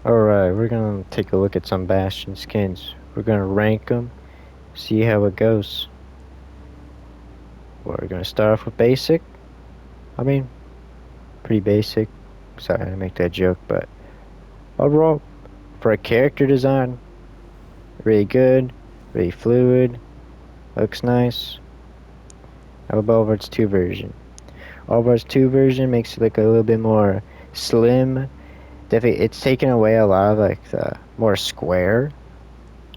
Alright, we're gonna take a look at some Bastion skins. We're gonna rank them, see how it goes. We're gonna start off with basic. I mean, pretty basic. Sorry to make that joke, but overall, for a character design, really good, really fluid, looks nice. How about OW2 version? OW2 version makes it look a little bit more slim. Definitely, it's taken away a lot of like the more square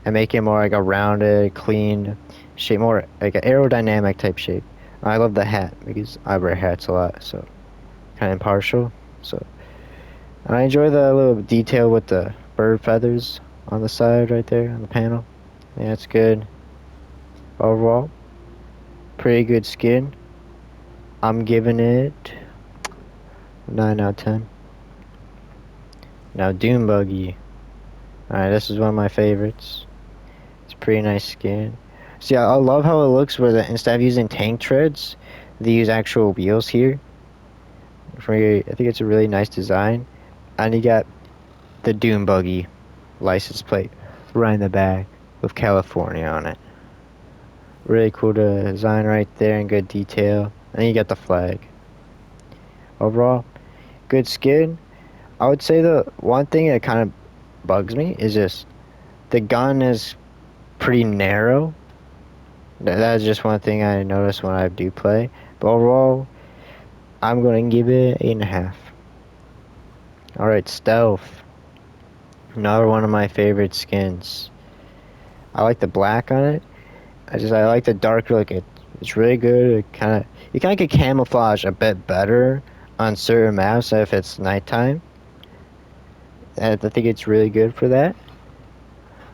and make it more like a rounded, clean shape, more like an aerodynamic type shape. I love the hat because I wear hats a lot, so kind of impartial. So I enjoy the little detail with the bird feathers on the side right there on the panel. Yeah, it's good. Overall, pretty good skin. I'm giving it 9 out of 10. Now Doom Buggy. Alright, this is one of my favorites. It's a pretty nice skin. See, I love how it looks where instead of using tank treads, they use actual wheels here. I think it's a really nice design. And you got the Doom Buggy license plate right in the back with California on it. Really cool design right there and good detail. And you got the flag. Overall, good skin. I would say the one thing that kind of bugs me is just the gun is pretty narrow. That's just one thing I notice when I do play. But overall, I'm going to give it 8.5. Alright, Stealth. Another one of my favorite skins. I like the black on it. I like the dark look. It's really good. You kind of get camouflage a bit better on certain maps if it's nighttime. And I think it's really good for that.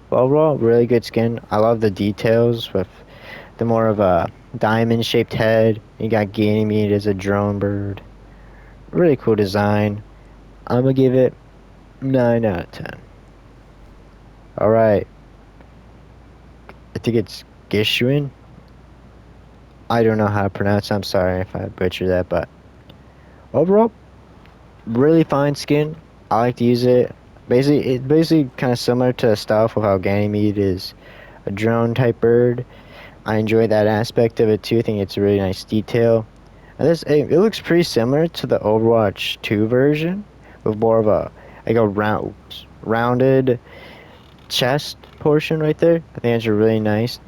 But overall, really good skin. I love the details with the more of a diamond-shaped head. You got Ganymede as a drone bird. Really cool design. I'm gonna give it 9 out of 10. Alright. I think it's Gishuin. I don't know how to pronounce it. I'm sorry if I butcher that, but overall, really fine skin. I like to use it. It's basically kind of similar to stuff of how Ganymede is a drone type bird. I enjoy that aspect of it too. I think it's a really nice detail. And it looks pretty similar to the Overwatch 2 version, with more of a rounded chest portion right there. I think it's really nice.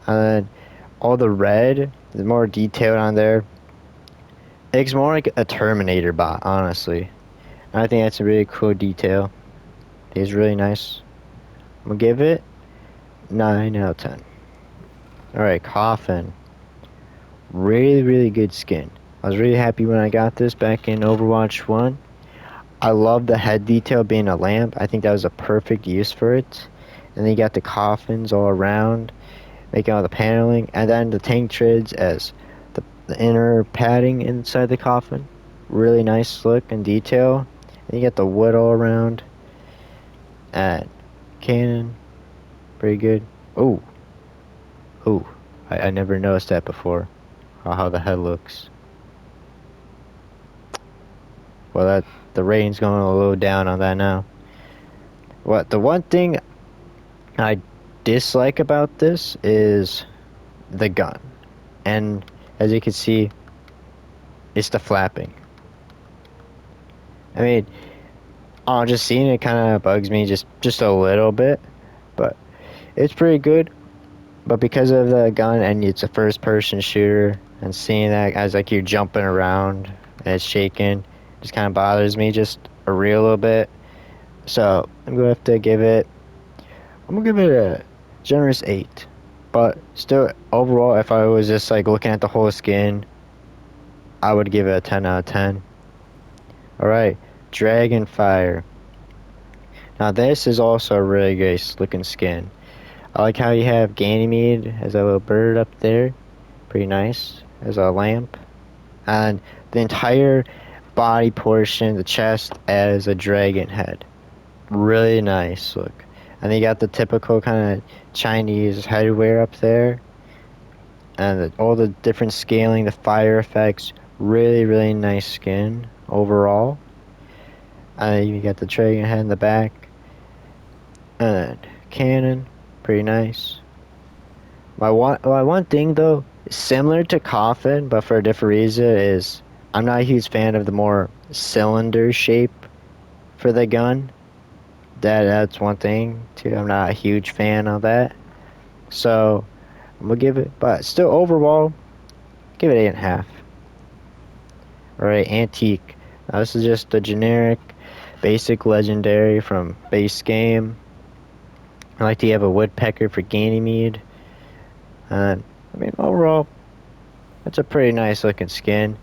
And then all the red, the more detailed on there. It's more like a Terminator bot, honestly. And I think that's a really cool detail. It's really nice. I'm gonna give it 9 out of 10. Alright, Coffin. Really, really good skin. I was really happy when I got this back in Overwatch 1. I love the head detail being a lamp. I think that was a perfect use for it. And then you got the coffins all around, making all the paneling, and then the tank treads as the inner padding inside the coffin. Really nice look and detail. And you got the wood all around. And cannon, pretty good. Oh, I never noticed that before. How the head looks. Well, the rating's going a little down on that now. The one thing I dislike about this is the gun, and as you can see, it's the flapping. I mean, just seeing it kind of bugs me just a little bit, but it's pretty good. But because of the gun and it's a first-person shooter, and seeing that as like you're jumping around and it's shaking, just kind of bothers me just a real little bit. So I'm gonna have to give it. I'm gonna give it a generous 8. But still, overall, if I was just like looking at the whole skin, I would give it a 10 out of 10. Alright, Dragonfire. Now this is also a really good looking skin. I like how you have Ganymede as a little bird up there. Pretty nice. As a lamp. And the entire body portion, the chest, as a dragon head. Really nice look. And you got the typical kind of Chinese headwear up there. And all the different scaling, the fire effects. Really, really nice skin overall. You got the dragon head in the back. And cannon, pretty nice. My one thing though, similar to coffin, but for a different reason, is I'm not a huge fan of the more cylinder shape for the gun. That's one thing too. I'm not a huge fan of that. So I'm gonna give it, but still overall, give it 8.5. Alright, antique. Now this is just a generic, basic legendary from base game. I like to have a woodpecker for Ganymede. And I mean overall, it's a pretty nice looking skin.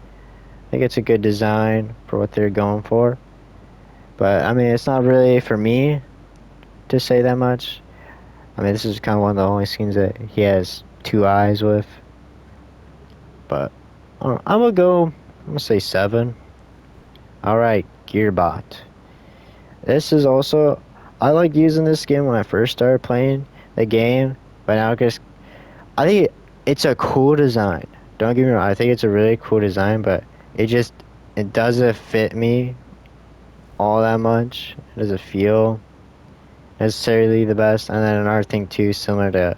I think it's a good design for what they're going for. But I mean it's not really for me to say that much. I mean this is kind of one of the only skins that he has two eyes with. But I'm gonna say 7. Alright, Gearbot. This is also, I like using this skin when I first started playing the game, but now just, I think it's a cool design. Don't get me wrong, I think it's a really cool design, but it doesn't fit me all that much. It doesn't feel necessarily the best. And then another thing too, similar to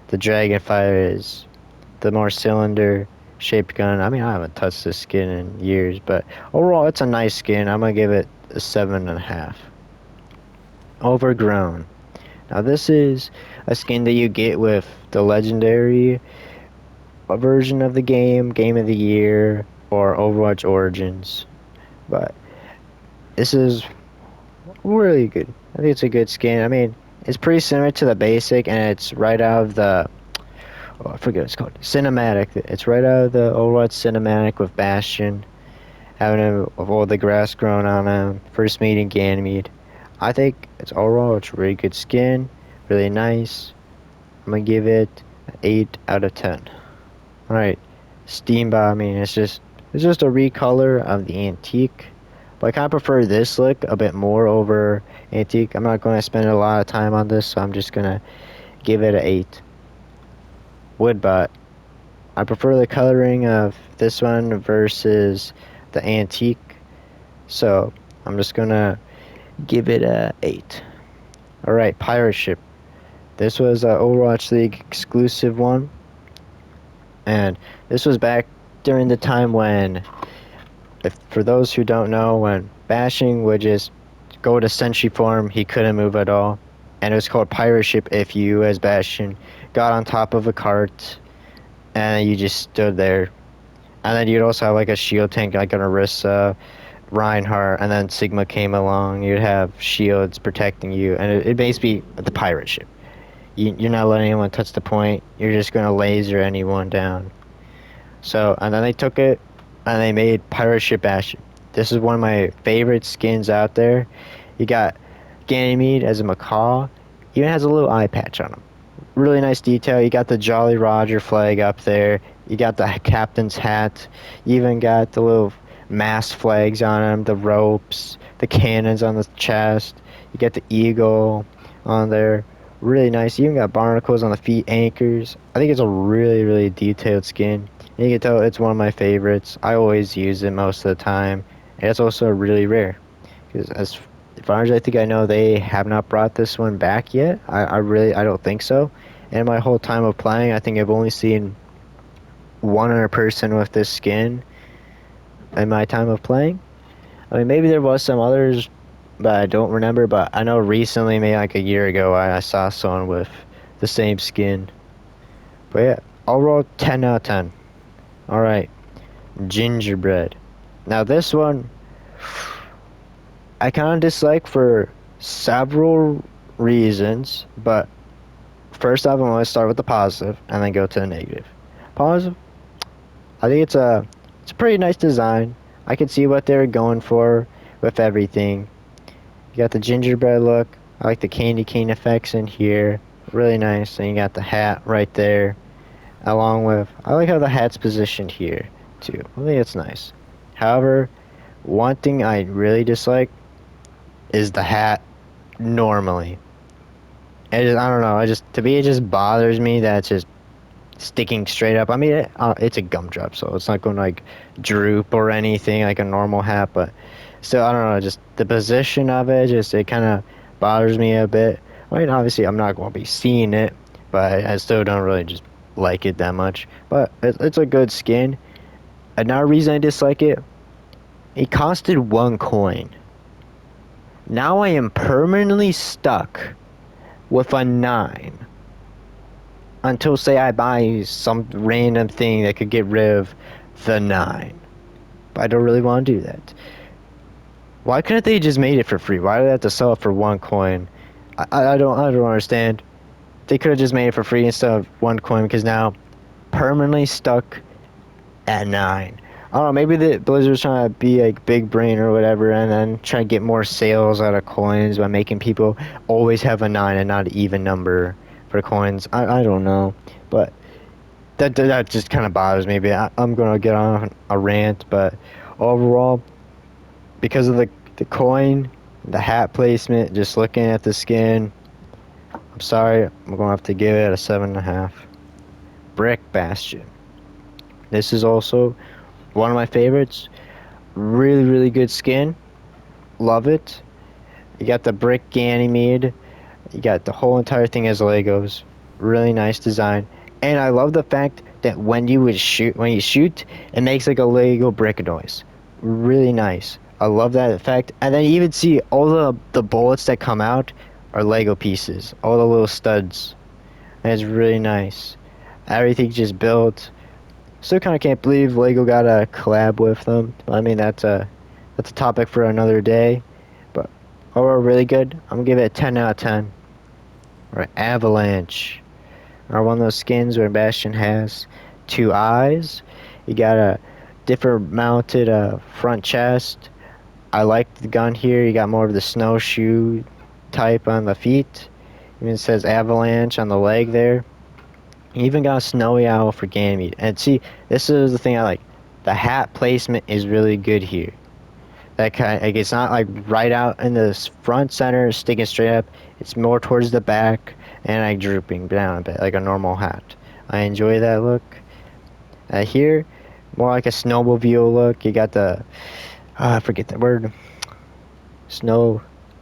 the Dragonfire, is the more cylinder shaped gun. I mean, I haven't touched this skin in years, but overall, it's a nice skin. I'm gonna give it a 7.5. Overgrown. Now, this is a skin that you get with the legendary version of the Game of the Year, or Overwatch Origins. But this is really good. I think it's a good skin. I mean, it's pretty similar to the basic, and it's right out of the, oh, I forget what it's called, cinematic. It's right out of the Overwatch cinematic with Bastion, having all the grass growing on him, first meeting Ganymede. I think it's a really good skin, really nice. I'm gonna give it an 8 out of 10. Alright, Steambot, I mean, it's just a recolor of the antique. But I kind of prefer this look a bit more over antique. I'm not going to spend a lot of time on this, so I'm just going to give it an 8. Woodbot. I prefer the coloring of this one versus the antique, so I'm just going to give it a 8. Alright, Pirate Ship. This was an Overwatch League exclusive one, and this was back during the time when, for those who don't know, when Bashing would just go to sentry form, he couldn't move at all. And it was called Pirate Ship if you, as Bastion, got on top of a cart and you just stood there. And then you'd also have like a shield tank like an Orisa, Reinhardt, and then Sigma came along. You'd have shields protecting you, and it basically the Pirate Ship. You're not letting anyone touch the point. You're just going to laser anyone down. So, and then they took it and they made Pirate Ship Bastion. This is one of my favorite skins out there. You got Ganymede as a macaw. Even has a little eye patch on him. Really nice detail. You got the Jolly Roger flag up there. You got the captain's hat. You even got the little mast flags on him, the ropes, the cannons on the chest. You got the eagle on there. Really nice. You even got barnacles on the feet, anchors. I think it's a really, really detailed skin. And you can tell it's one of my favorites. I always use it most of the time. And it's also really rare. Because as far as I think I know, they have not brought this one back yet. I don't think so. And my whole time of playing, I think I've only seen one other person with this skin in my time of playing. I mean, maybe there was some others, but I don't remember. But I know recently, maybe like a year ago, I saw someone with the same skin. But yeah, overall 10 out of 10. Alright, Gingerbread. Now this one, I kind of dislike for several reasons, but first off, I'm going to start with the positive and then go to the negative. Positive, I think it's a pretty nice design. I can see what they're going for with everything. You got the gingerbread look. I like the candy cane effects in here. Really nice. And you got the hat right there. Along with, I like how the hat's positioned here too. I think it's nice. However, one thing I really dislike is the hat normally. I don't know. To me, it just bothers me that it's just sticking straight up. I mean, it's a gumdrop, so it's not going to like droop or anything like a normal hat, but So I don't know, just the position of it, just it kind of bothers me a bit. I mean, obviously I'm not going to be seeing it, but I still don't really just like it that much. But it's a good skin. Another reason I dislike it, it costed 1 coin. Now I am permanently stuck with a 9 until say I buy some random thing that could get rid of the 9. But I don't really want to do that. Why couldn't they just made it for free? Why do they have to sell it for 1 coin? I don't understand. They could have just made it for free instead of 1 coin, because now permanently stuck at 9. I don't know, maybe the Blizzard's trying to be like big brain or whatever, and then try to get more sales out of coins by making people always have a 9 and not an even number for coins. I don't know, but that just kind of bothers me. But I'm gonna get on a rant, but overall, because of the coin, the hat placement, just looking at the skin, I'm sorry, I'm gonna have to give it a 7.5. Brick Bastion. This is also one of my favorites. Really, really good skin. Love it. You got the brick Ganymede. You got the whole entire thing as Legos. Really nice design. And I love the fact that when you shoot, it makes like a Lego brick noise. Really nice. I love that effect. And then you even see all the bullets that come out are Lego pieces. All the little studs. And it's really nice. Everything's just built. Still kind of can't believe Lego got a collab with them. I mean, that's a topic for another day. But overall, really good. I'm gonna give it a 10 out of 10. Or Avalanche. Or one of those skins where Bastion has 2 eyes. You got a different mounted front chest. I like the gun here. You got more of the snowshoe type on the feet. Even says Avalanche on the leg there. You even got a snowy owl for Ganymede. And see, this is the thing I like. The hat placement is really good here. That kind, like, it's not like right out in the front center, sticking straight up. It's more towards the back and like drooping down a bit, like a normal hat. I enjoy that look. Here, more like a snowmobile look. You got the, I forget the word, snow,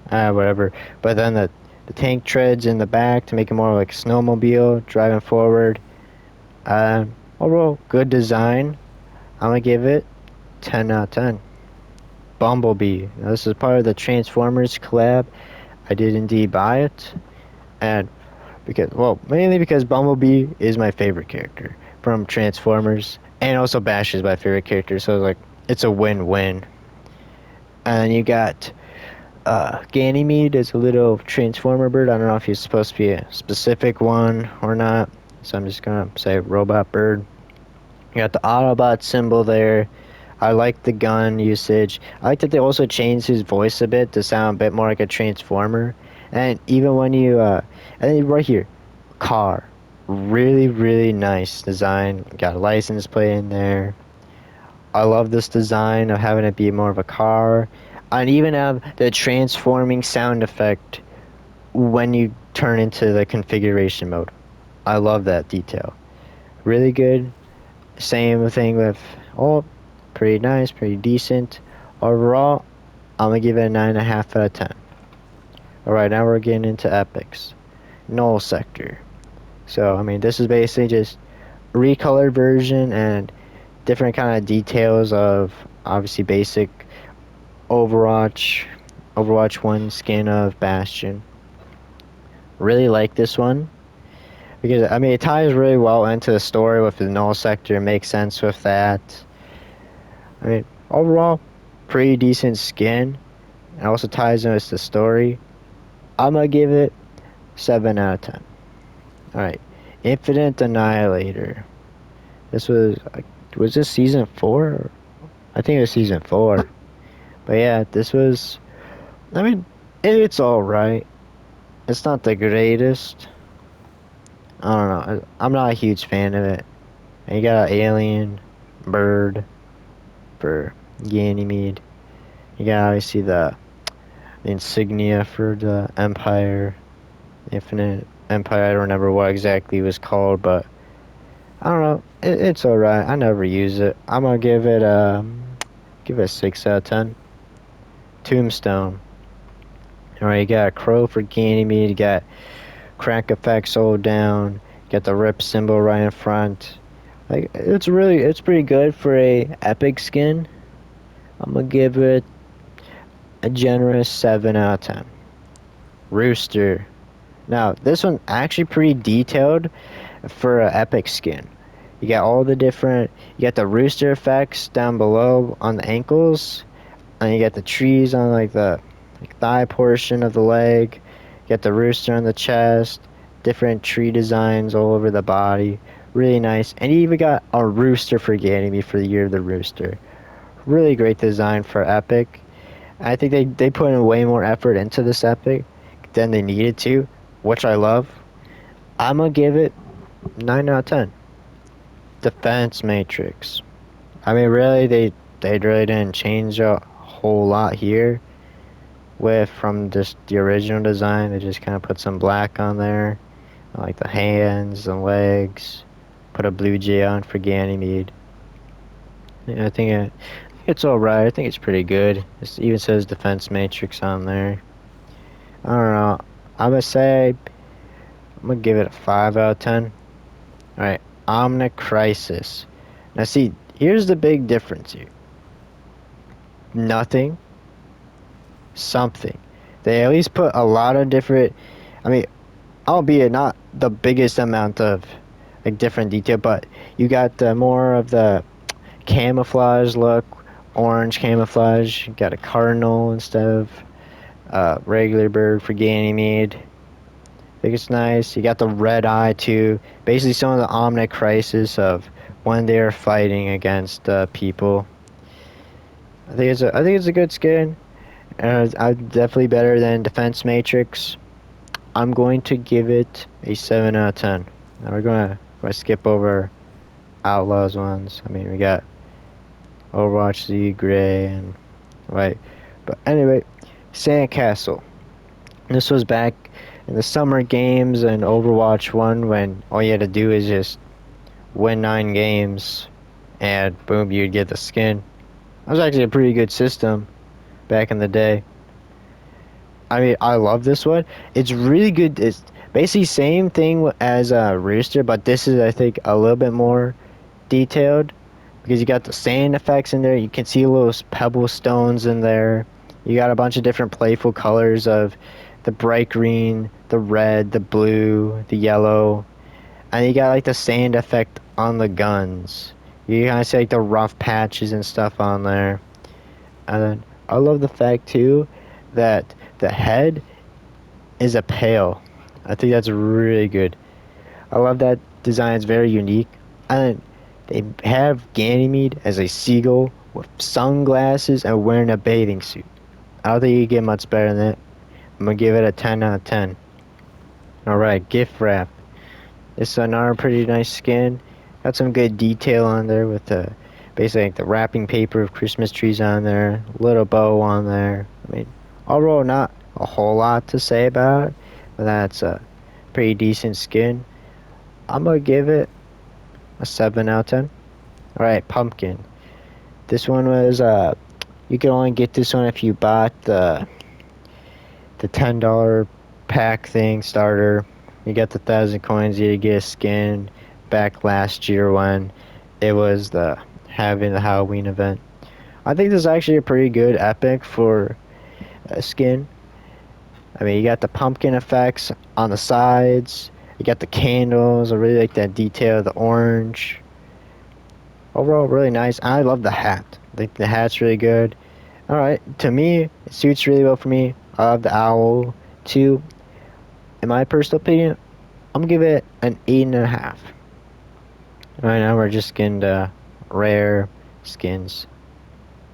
whatever. But then the tank treads in the back to make it more like a snowmobile driving forward. Overall, good design. I'm gonna give it 10 out of 10. Bumblebee. Now, this is part of the Transformers collab. I did indeed buy it, and mainly because Bumblebee is my favorite character from Transformers, and also Bash is my favorite character. So like, it's a win-win. And you got Ganymede is a little Transformer bird. I don't know if he's supposed to be a specific one or not, so I'm just gonna say robot bird. You got the Autobot symbol there. I like the gun usage. I like that they also changed his voice a bit to sound a bit more like a Transformer. And even when and then right here, car. Really, really nice design. Got a license plate in there. I love this design of having it be more of a car. And even have the transforming sound effect when you turn into the configuration mode. I love that detail. Really good. Same thing with, oh, pretty nice, pretty decent. Overall, I'm gonna give it a 9.5 out of 10. Alright, now we're getting into epics. Null Sector. So, I mean, this is basically just a recolored version and different kind of details of, obviously, basic Overwatch 1 skin of Bastion. Really like this one. Because, I mean, it ties really well into the story with the Null Sector. It makes sense with that. I mean, overall, pretty decent skin. It also ties in with the story. I'm gonna give it 7 out of 10. Alright, Infinite Annihilator. This was this season 4? I think it was season 4. But yeah, this was, I mean, it's alright. It's not the greatest. I don't know. I'm not a huge fan of it. And you got an alien bird for Ganymede. You got obviously the insignia for the Empire, Infinite Empire. I don't remember what exactly it was called, but I don't know. It's alright. I never use it. I'm gonna give it a 6 out of 10. Tombstone. Alright, you got a crow for Ganymede, you got crack effects all down, you got the rip symbol right in front. Like it's pretty good for a epic skin. I'm gonna give it a generous 7 out of 10. Rooster. Now, this one actually pretty detailed for an epic skin. You got all the different, you got the rooster effects down below on the ankles, and you got the trees on like the thigh portion of the leg. You got the rooster on the chest, different tree designs all over the body. Really nice. And you even got a rooster for Ganymede for the Year of the Rooster. Really great design for epic. I think they put in way more effort into this epic than they needed to, which I love. I'm gonna give it 9 out of 10. Defense Matrix. I mean, really, they really didn't change a whole lot here. With from just the original design, they just kind of put some black on there, like the hands and legs. Put a blue J on for Ganymede. Yeah, I think it's alright. I think it's pretty good. It even says Defense Matrix on there. I don't know. I'm gonna give it a 5 out of 10. Alright, Omnic Crisis. Now see, here's the big difference here. Nothing, something. They at least put a lot of different, I mean, albeit not the biggest amount of like different detail, but you got more of the camouflage look, orange camouflage. You got a cardinal instead of regular bird for Ganymede. I think it's nice. You got the red eye too. Basically, some of the Omnic Crisis of when they're fighting against people. I think it's a good skin. And it's definitely better than Defense Matrix. I'm going to give it a 7 out of 10. Now we're gonna skip over Outlaws ones. I mean, we got Overwatch Z, Gray, and right. But anyway, Sandcastle. This was back in the summer games and Overwatch 1 when all you had to do is just win 9 games and boom, you'd get the skin. That was actually a pretty good system back in the day. I mean, I love this one. It's really good. It's basically same thing as Rooster, but this is, I think, a little bit more detailed because you got the sand effects in there. You can see little pebble stones in there. You got a bunch of different playful colors of the bright green, the red, the blue, the yellow, and you got like the sand effect on the guns. You kind of see like the rough patches and stuff on there. And then I love the fact too that the head is a pail. I think that's really good. I love that design. It's very unique. And they have Ganymede as a seagull with sunglasses and wearing a bathing suit. I don't think you get much better than that. I'm going to give it a 10 out of 10. Alright, gift wrap. It's another pretty nice skin. Got some good detail on there with the basically like the wrapping paper of Christmas trees on there. Little bow on there. I mean, overall not a whole lot to say about it, but that's a pretty decent skin. I'm gonna give it a 7 out of 10. Alright, pumpkin. This one was you can only get this one if you bought the $10 pack thing starter. You got the 1,000 coins, you get a skin back last year when it was having the Halloween event. I think this is actually a pretty good epic for a skin. I mean, you got the pumpkin effects on the sides. You got the candles. I really like that detail, the orange. Overall, really nice. I love the hat. I think the hat's really good. Alright, to me, it suits really well for me. I love the owl, too. In my personal opinion, I'm gonna give it an 8.5. Right now, we're just skinned rare skins.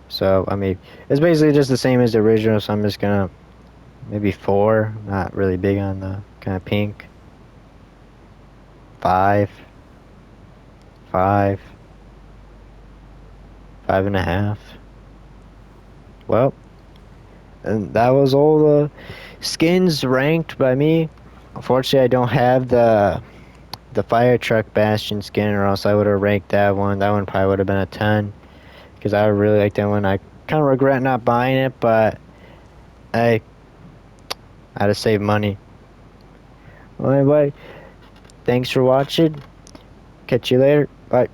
So, I mean, it's basically just the same as the original, so I'm just gonna maybe 4. Not really big on the kind of pink. 5. 5. 5.5. Well, and that was all the skins ranked by me. Unfortunately, I don't have the fire truck Bastion skin, or else I would have ranked that one. That one probably would have been a 10, because I really like that one. I kind of regret not buying it, but Hey, how to save money. Anyway, thanks for watching. Catch you later. Bye.